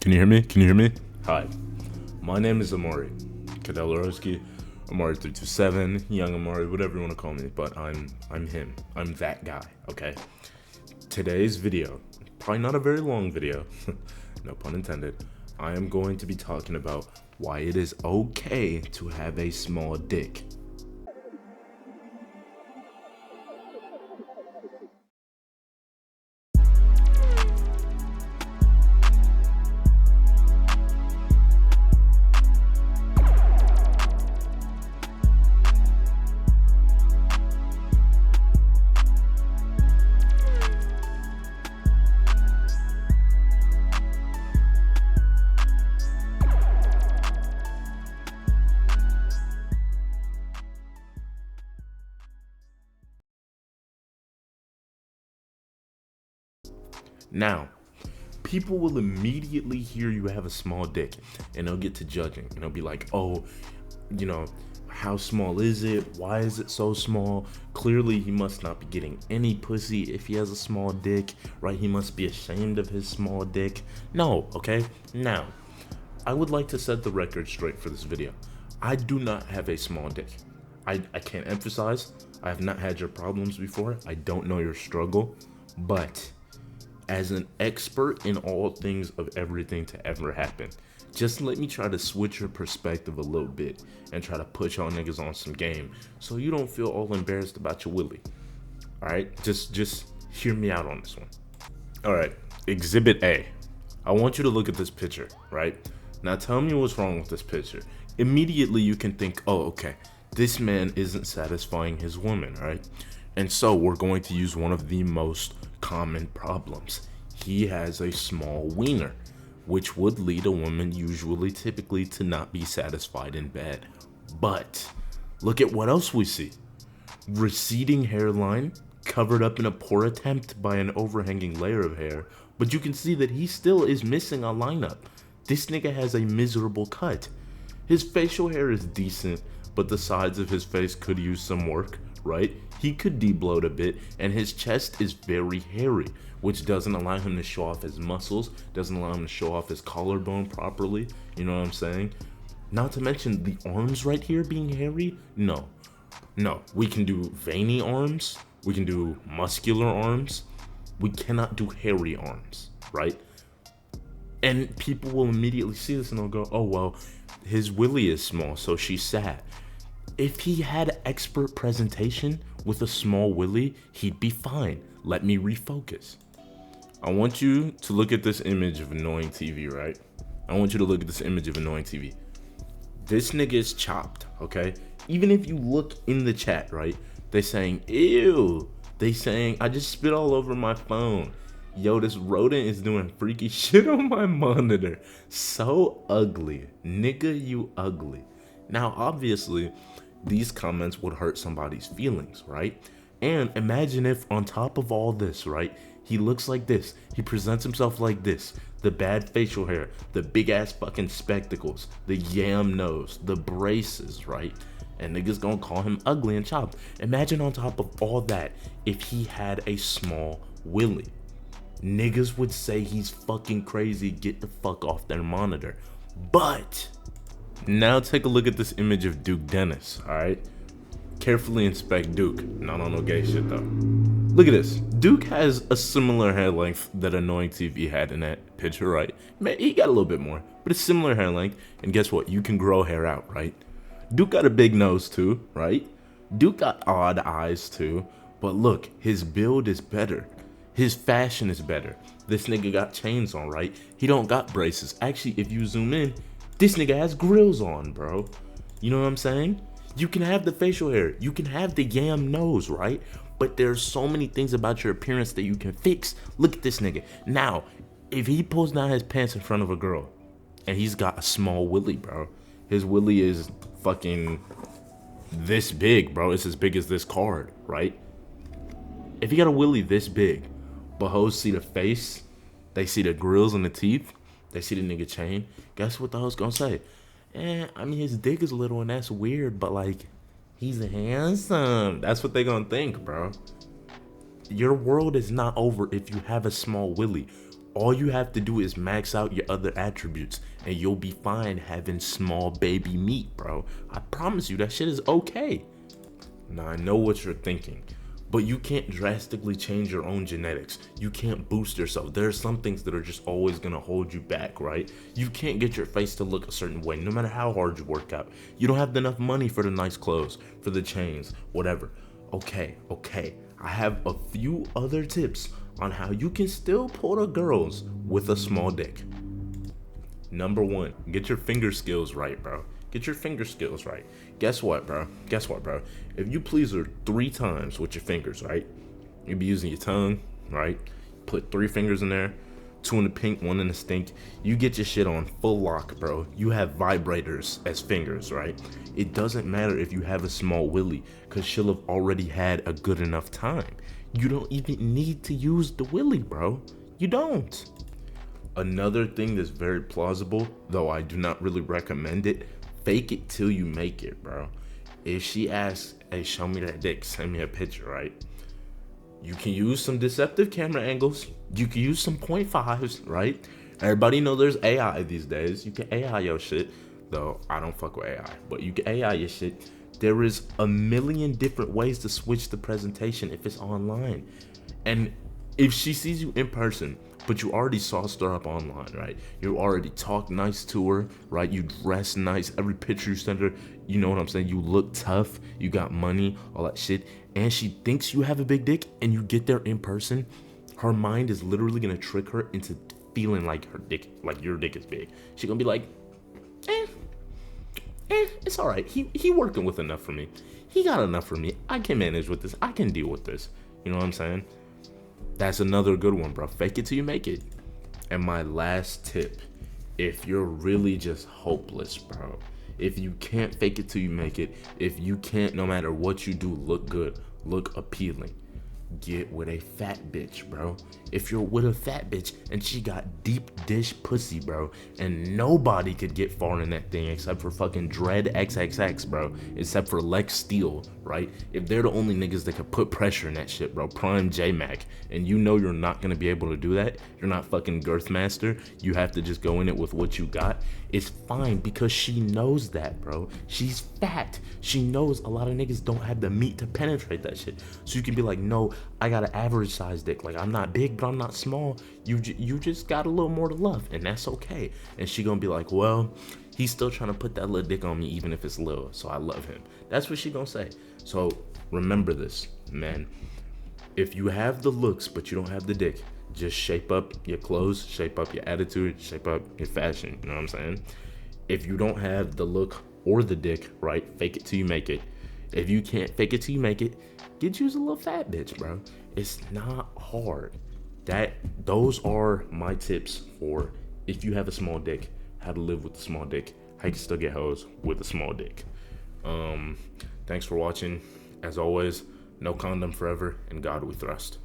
Can you hear me? Can you hear me? Hi, my name is Amari Kadelorowski, Amari327, Young Amari, whatever you want to call me, but I'm him. I'm that guy, okay? Today's video, probably not a very long video, no pun intended, I am going to be talking about why it is okay to have a small dick. Now, people will immediately hear you have a small dick and they'll get to judging and they'll be like, oh, how small is it? Why is it so small? Clearly he must not be getting any pussy if he has a small dick, right? He must be ashamed of his small dick. No, okay? Now, I would like to set the record straight for this video. I do not have a small dick. I can't emphasize, I have not had your problems before. I don't know your struggle, but as an expert in all things of everything to ever happen, just let me try to switch your perspective a little bit and try to put y'all niggas on some game so you don't feel all embarrassed about your willy. All right, just hear me out on this one. All right, Exhibit A. I want you to look at this picture, right? Now tell me what's wrong with this picture. Immediately you can think, oh, okay, this man isn't satisfying his woman, right? And so we're going to use one of the most common problems. He has a small wiener, which would lead a woman typically to not be satisfied in bed. But look at what else we see. Receding hairline covered up in a poor attempt by an overhanging layer of hair, but you can see that he still is missing a lineup. This nigga has a miserable cut. His facial hair is decent, but the sides of his face could use some work, right? He could debloat a bit, and his chest is very hairy, which doesn't allow him to show off his muscles, doesn't allow him to show off his collarbone properly, you know what I'm saying? Not to mention the arms right here being hairy. No, we can do veiny arms, we can do muscular arms, we cannot do hairy arms, right? And people will immediately see this and they'll go, oh well, his willy is small, so she's sad. If he had expert presentation with a small willy, he'd be fine. Let me refocus. I want you to look at this image of annoying TV, right? I want you to look at this image of annoying TV. This nigga is chopped, okay? Even if you look in the chat, right? They saying, ew. They saying, I just spit all over my phone. Yo, this rodent is doing freaky shit on my monitor. So ugly. Nigga, you ugly. Now, obviously, these comments would hurt somebody's feelings, right? And imagine if on top of all this, right, he looks like this, he presents himself like this, the bad facial hair, the big ass fucking spectacles, the yam nose, the braces, right? And niggas gonna call him ugly and chopped. Imagine on top of all that, if he had a small willy. Niggas would say he's fucking crazy, get the fuck off their monitor. But now take a look at this image of Duke Dennis, alright? Carefully inspect Duke, not on no gay shit though. Look at this. Duke has a similar hair length that Annoying TV had in that picture, right? He got a little bit more, but it's similar hair length. And guess what? You can grow hair out, right? Duke got a big nose too, right? Duke got odd eyes too. But look, his build is better. His fashion is better. This nigga got chains on, right? He don't got braces. Actually, if you zoom in, this nigga has grills on, bro. You know what I'm saying? You can have the facial hair. You can have the yam nose, right? But there's so many things about your appearance that you can fix. Look at this nigga. Now, if he pulls down his pants in front of a girl and he's got a small willy, bro. His willy is fucking this big, bro. It's as big as this card, right? If he got a willy this big, but hoes see the face, they see the grills and the teeth, they see the nigga chain, guess what the hoes gonna say? I mean, his dick is little and that's weird, but like, he's handsome. That's what they gonna think, bro. Your world is not over if you have a small willy. All you have to do is max out your other attributes and you'll be fine having small baby meat, bro. I promise you that shit is okay. Now I know what you're thinking, but you can't drastically change your own genetics. You can't boost yourself. There are some things that are just always gonna hold you back, right? You can't get your face to look a certain way no matter how hard you work out. You don't have enough money for the nice clothes, for the chains, whatever. Okay. I have a few other tips on how you can still pull the girls with a small dick. Number 1, get your finger skills right, bro. Get your finger skills right. Guess what, bro? If you please her 3 times with your fingers, right? You'll be using your tongue, right? Put 3 fingers in there, 2 in the pink, 1 in the stink. You get your shit on full lock, bro. You have vibrators as fingers, right? It doesn't matter if you have a small willy, because she'll have already had a good enough time. You don't even need to use the willy, bro. You don't. Another thing that's very plausible, though I do not really recommend it, fake it till you make it, bro. If she asks, hey, show me that dick, send me a picture, right? You can use some deceptive camera angles. You can use some 0.5s, right? Everybody know there's AI these days. You can AI your shit, though I don't fuck with AI, but you can AI your shit. There is a million different ways to switch the presentation if it's online. And if she sees you in person, but you already sauced her up online, right? You already talk nice to her, right? You dress nice. Every picture you send her, you know what I'm saying? You look tough. You got money, all that shit. And she thinks you have a big dick and you get there in person. Her mind is literally going to trick her into feeling like her dick, like your dick is big. She's going to be like, it's all right. He working with enough for me. He got enough for me. I can manage with this. I can deal with this. You know what I'm saying? That's another good one, bro. Fake it till you make it. And my last tip, if you're really just hopeless, bro, if you can't fake it till you make it, if you can't, no matter what you do, look good, look appealing, get with a fat bitch, bro. If you're with a fat bitch and she got deep dish pussy, bro, and nobody could get far in that thing except for fucking Dread XXX, bro, except for Lex Steele, right? If they're the only niggas that could put pressure in that shit, bro, Prime J-Mac, and you know you're not gonna be able to do that, you're not fucking Girthmaster, you have to just go in it with what you got, it's fine because she knows that, bro. She's fat. She knows a lot of niggas don't have the meat to penetrate that shit. So you can be like, no, I got an average size dick. Like, I'm not big, but I'm not small. You just got a little more to love, and that's okay. And she gonna be like, well, he's still trying to put that little dick on me, even if it's little, so I love him. That's what she gonna say. So remember this, man. If you have the looks, but you don't have the dick, just shape up your clothes, shape up your attitude, shape up your fashion. You know what I'm saying? If you don't have the look or the dick, right, fake it till you make it. If you can't fake it till you make it, get you a little fat bitch, bro. It's not hard. Those are my tips for if you have a small dick, how to live with a small dick, how you can still get hoes with a small dick. Thanks for watching. As always, no condom forever, and God we trust.